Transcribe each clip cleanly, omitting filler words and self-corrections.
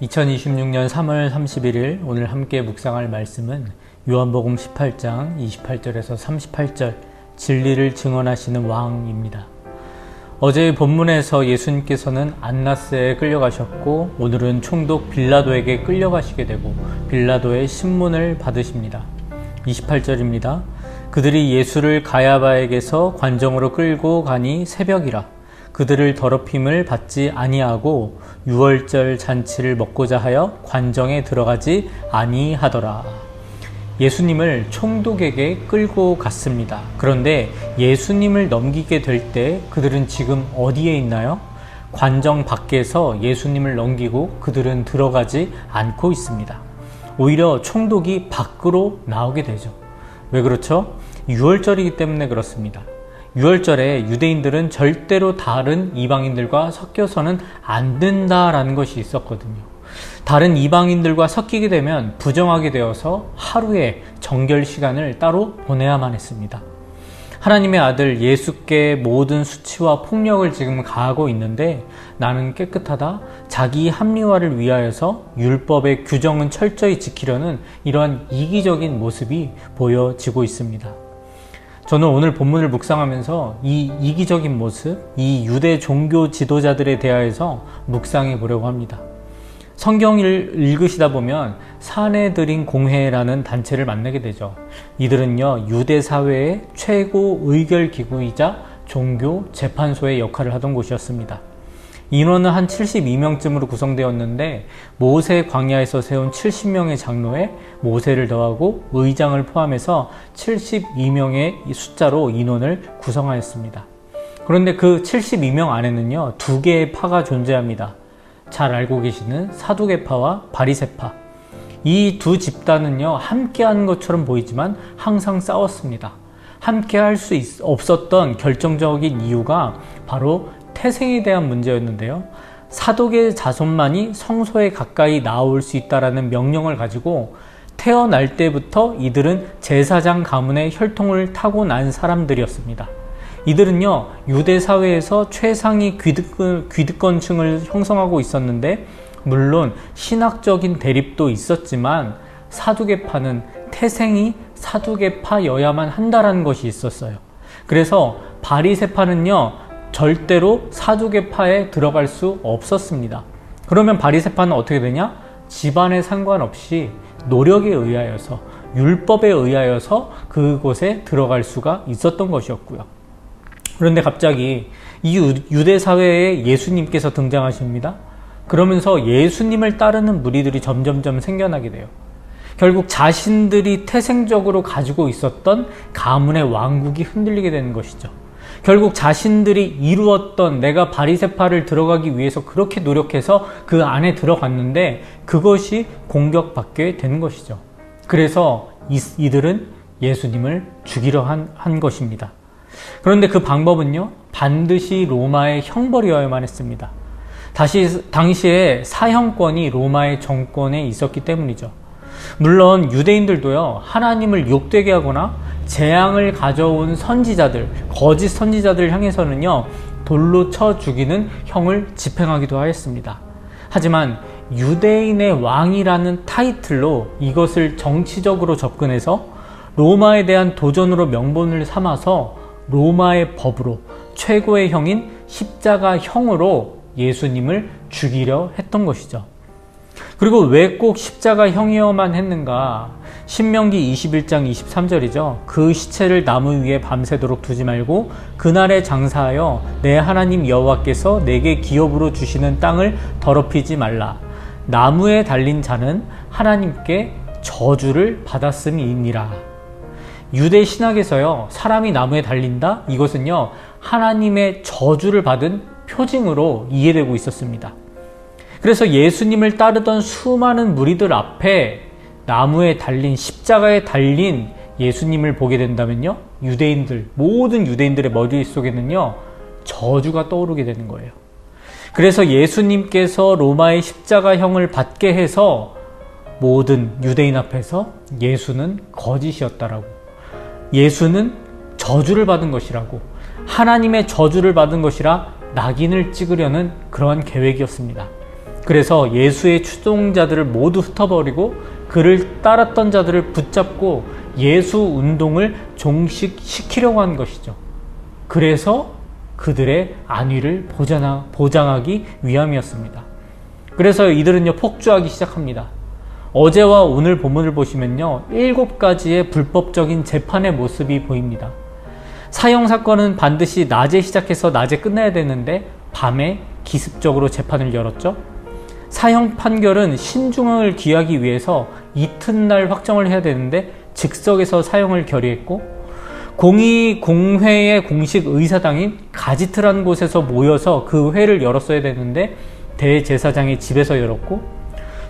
2026년 3월 31일 오늘 함께 묵상할 말씀은 요한복음 18장 28절에서 38절 진리를 증언하시는 왕입니다. 어제 본문에서 예수님께서는 안나스에 끌려가셨고 오늘은 총독 빌라도에게 끌려가시게 되고 빌라도의 신문을 받으십니다. 28절입니다. 그들이 예수를 가야바에게서 관정으로 끌고 가니 새벽이라. 그들을 더럽힘을 받지 아니하고 유월절 잔치를 먹고자 하여 관정에 들어가지 아니하더라. 예수님을 총독에게 끌고 갔습니다. 그런데 예수님을 넘기게 될 때 그들은 지금 어디에 있나요? 관정 밖에서 예수님을 넘기고 그들은 들어가지 않고 있습니다. 오히려 총독이 밖으로 나오게 되죠. 왜 그렇죠? 유월절이기 때문에 그렇습니다. 유월절에 유대인들은 절대로 다른 이방인들과 섞여서는 안 된다라는 것이 있었거든요. 다른 이방인들과 섞이게 되면 부정하게 되어서 하루의 정결 시간을 따로 보내야만 했습니다. 하나님의 아들 예수께 모든 수치와 폭력을 지금 가하고 있는데 나는 깨끗하다, 자기 합리화를 위하여서 율법의 규정은 철저히 지키려는 이러한 이기적인 모습이 보여지고 있습니다. 저는 오늘 본문을 묵상하면서 이 이기적인 모습, 이 유대 종교 지도자들에 대하여서 묵상해 보려고 합니다. 성경을 읽으시다 보면 사내들인 공회라는 단체를 만나게 되죠. 이들은요, 유대 사회의 최고 의결 기구이자 종교 재판소의 역할을 하던 곳이었습니다. 인원은 한 72명쯤으로 구성되었는데 모세 광야에서 세운 70명의 장로에 모세를 더하고 의장을 포함해서 72명의 숫자로 인원을 구성하였습니다. 그런데 그 72명 안에는요, 두 개의 파가 존재합니다. 잘 알고 계시는 사두개파와 바리새파. 이 두 집단은요, 함께하는 것처럼 보이지만 항상 싸웠습니다. 함께 할 수 없었던 결정적인 이유가 바로 태생에 대한 문제였는데요. 사독의 자손만이 성소에 가까이 나올 수 있다라는 명령을 가지고 태어날 때부터 이들은 제사장 가문의 혈통을 타고난 사람들이었습니다. 이들은요, 유대 사회에서 최상위 귀득권층을 형성하고 있었는데 물론 신학적인 대립도 있었지만 사두개파는 태생이 사두개파여야만 한다라는 것이 있었어요. 그래서 바리새파는요, 절대로 사두개파에 들어갈 수 없었습니다. 그러면 바리새파는 어떻게 되냐? 집안에 상관없이 노력에 의하여서, 율법에 의하여서 그곳에 들어갈 수가 있었던 것이었고요. 그런데 갑자기 이 유대 사회에 예수님께서 등장하십니다. 그러면서 예수님을 따르는 무리들이 점점점 생겨나게 돼요. 결국 자신들이 태생적으로 가지고 있었던 가문의 왕국이 흔들리게 되는 것이죠. 결국 자신들이 이루었던, 내가 바리새파를 들어가기 위해서 그렇게 노력해서 그 안에 들어갔는데 그것이 공격받게 되는 것이죠. 그래서 이들은 예수님을 죽이려 한 것입니다. 그런데 그 방법은요, 반드시 로마의 형벌이어야만 했습니다. 당시에 사형권이 로마의 정권에 있었기 때문이죠. 물론 유대인들도요, 하나님을 욕되게 하거나 재앙을 가져온 선지자들, 거짓 선지자들 향해서는요, 돌로 쳐 죽이는 형을 집행하기도 하였습니다. 하지만 유대인의 왕이라는 타이틀로 이것을 정치적으로 접근해서 로마에 대한 도전으로 명분을 삼아서 로마의 법으로 최고의 형인 십자가형으로 예수님을 죽이려 했던 것이죠. 그리고 왜 꼭 십자가형이어야만 했는가? 신명기 21장 23절이죠. 그 시체를 나무 위에 밤새도록 두지 말고 그날에 장사하여 내 하나님 여호와께서 내게 기업으로 주시는 땅을 더럽히지 말라. 나무에 달린 자는 하나님께 저주를 받았음이니라. 유대 신학에서요, 사람이 나무에 달린다? 이것은요, 하나님의 저주를 받은 표징으로 이해되고 있었습니다. 그래서 예수님을 따르던 수많은 무리들 앞에 나무에 달린, 십자가에 달린 예수님을 보게 된다면요, 모든 유대인들의 머릿속에는요, 저주가 떠오르게 되는 거예요. 그래서 예수님께서 로마의 십자가형을 받게 해서 모든 유대인 앞에서 예수는 거짓이었다라고, 예수는 저주를 받은 것이라고, 하나님의 저주를 받은 것이라 낙인을 찍으려는 그러한 계획이었습니다. 그래서 예수의 추종자들을 모두 흩어버리고 그를 따랐던 자들을 붙잡고 예수 운동을 종식시키려고 한 것이죠. 그래서 그들의 안위를 보장하기 위함이었습니다. 그래서 이들은요, 폭주하기 시작합니다. 어제와 오늘 본문을 보시면요, 7가지의 불법적인 재판의 모습이 보입니다. 사형 사건은 반드시 낮에 시작해서 낮에 끝나야 되는데 밤에 기습적으로 재판을 열었죠. 사형 판결은 신중을 기하기 위해서 이튿날 확정을 해야 되는데 즉석에서 사형을 결의했고, 공회의 공식 의사당인 가지트라는 곳에서 모여서 그 회를 열었어야 되는데 대제사장의 집에서 열었고,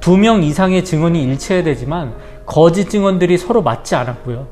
2명 이상의 증언이 일치해야 되지만 거짓 증언들이 서로 맞지 않았고요.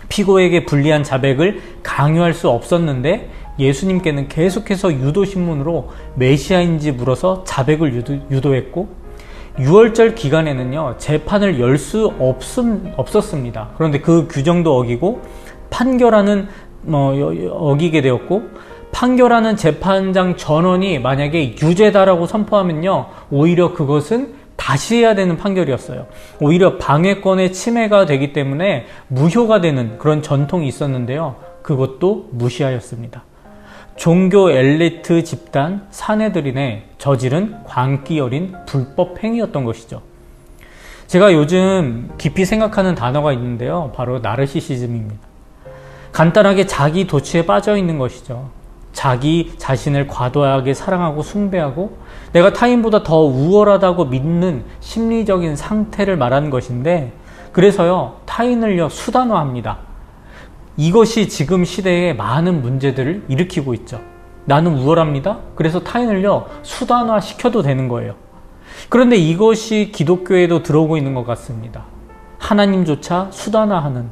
피고에게 불리한 자백을 강요할 수 없었는데 예수님께는 계속해서 유도신문으로 메시아인지 물어서 자백을 유도했고, 6월절 기간에는요, 재판을 열 수 없었습니다. 그런데 그 규정도 어기고 판결하는 어기게 되었고, 판결하는 재판장 전원이 만약에 유죄다라고 선포하면요, 오히려 그것은 다시 해야 되는 판결이었어요. 오히려 방해권의 침해가 되기 때문에 무효가 되는 그런 전통이 있었는데요, 그것도 무시하였습니다. 종교 엘리트 집단 사내들인의 저지른 광기 어린 불법 행위였던 것이죠. 제가 요즘 깊이 생각하는 단어가 있는데요, 바로 나르시시즘입니다. 간단하게 자기 도취에 빠져 있는 것이죠. 자기 자신을 과도하게 사랑하고 숭배하고 내가 타인보다 더 우월하다고 믿는 심리적인 상태를 말하는 것인데, 그래서요, 타인을요, 수단화합니다. 이것이 지금 시대에 많은 문제들을 일으키고 있죠. 나는 우월합니다. 그래서 타인을요, 수단화 시켜도 되는 거예요. 그런데 이것이 기독교에도 들어오고 있는 것 같습니다. 하나님조차 수단화하는,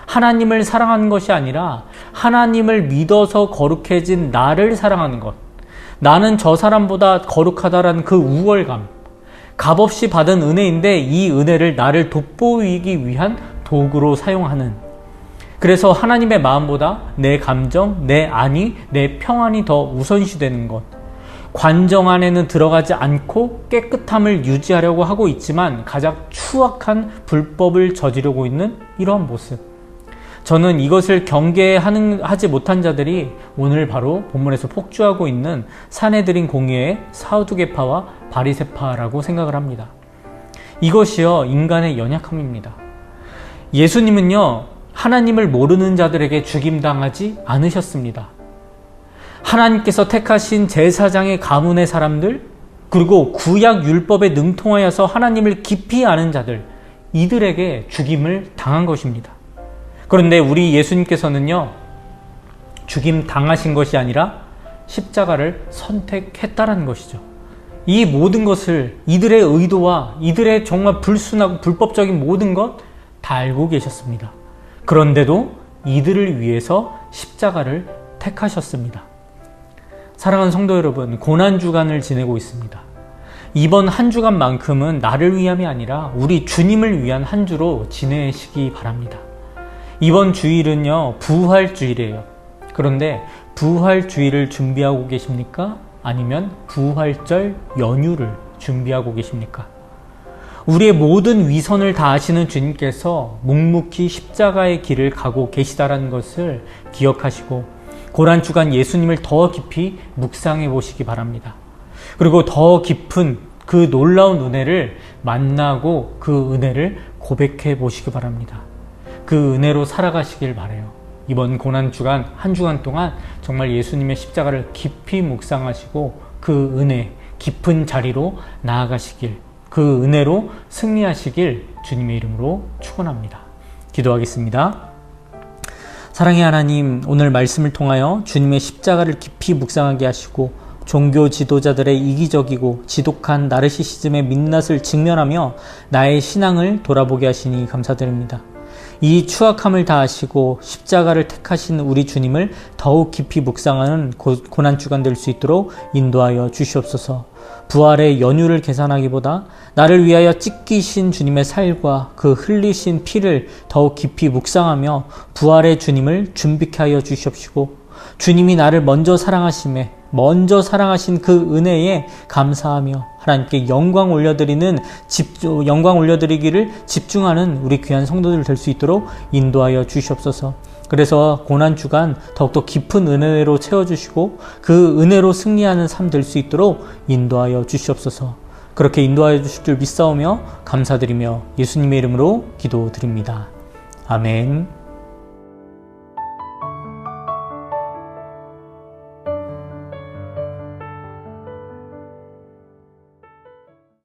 하나님을 사랑하는 것이 아니라 하나님을 믿어서 거룩해진 나를 사랑하는 것, 나는 저 사람보다 거룩하다라는 그 우월감, 값없이 받은 은혜인데 이 은혜를 나를 돋보이기 위한 도구로 사용하는, 그래서 하나님의 마음보다 내 감정, 내 안위, 내 평안이 더 우선시되는 것, 관정 안에는 들어가지 않고 깨끗함을 유지하려고 하고 있지만 가장 추악한 불법을 저지르고 있는 이러한 모습, 저는 이것을 경계하지 못한 자들이 오늘 바로 본문에서 폭주하고 있는 사내들인 공회의 사두개파와 바리새파라고 생각을 합니다. 이것이요, 인간의 연약함입니다. 예수님은요, 하나님을 모르는 자들에게 죽임당하지 않으셨습니다. 하나님께서 택하신 제사장의 가문의 사람들, 그리고 구약 율법에 능통하여서 하나님을 깊이 아는 자들, 이들에게 죽임을 당한 것입니다. 그런데 우리 예수님께서는요, 죽임 당하신 것이 아니라 십자가를 선택했다라는 것이죠. 이 모든 것을, 이들의 의도와 이들의 정말 불순하고 불법적인 모든 것 다 알고 계셨습니다. 그런데도 이들을 위해서 십자가를 택하셨습니다. 사랑하는 성도 여러분, 고난주간을 지내고 있습니다. 이번 한 주간만큼은 나를 위함이 아니라 우리 주님을 위한 한 주로 지내시기 바랍니다. 이번 주일은요, 부활주일이에요. 그런데 부활주일을 준비하고 계십니까? 아니면 부활절 연휴를 준비하고 계십니까? 우리의 모든 위선을 다 아시는 주님께서 묵묵히 십자가의 길을 가고 계시다라는 것을 기억하시고 고난주간 예수님을 더 깊이 묵상해 보시기 바랍니다. 그리고 더 깊은 그 놀라운 은혜를 만나고 그 은혜를 고백해 보시기 바랍니다. 그 은혜로 살아가시길 바라요. 이번 고난주간 한 주간 동안 정말 예수님의 십자가를 깊이 묵상하시고 그 은혜 깊은 자리로 나아가시길, 그 은혜로 승리하시길 주님의 이름으로 축원합니다. 기도하겠습니다. 사랑의 하나님, 오늘 말씀을 통하여 주님의 십자가를 깊이 묵상하게 하시고 종교 지도자들의 이기적이고 지독한 나르시시즘의 민낯을 직면하며 나의 신앙을 돌아보게 하시니 감사드립니다. 이 추악함을 다하시고 십자가를 택하신 우리 주님을 더욱 깊이 묵상하는 고난주간 될 수 있도록 인도하여 주시옵소서. 부활의 연휴를 계산하기보다 나를 위하여 찢기신 주님의 살과 그 흘리신 피를 더욱 깊이 묵상하며 부활의 주님을 준비케 하여 주시옵시고, 주님이 나를 먼저 사랑하심에 먼저 사랑하신 그 은혜에 감사하며 하나님께 영광 올려드리기를 집중하는 우리 귀한 성도들 될 수 있도록 인도하여 주시옵소서. 그래서 고난주간 더욱더 깊은 은혜로 채워주시고 그 은혜로 승리하는 삶 될 수 있도록 인도하여 주시옵소서. 그렇게 인도하여 주실 줄 믿사오며 감사드리며 예수님의 이름으로 기도드립니다. 아멘.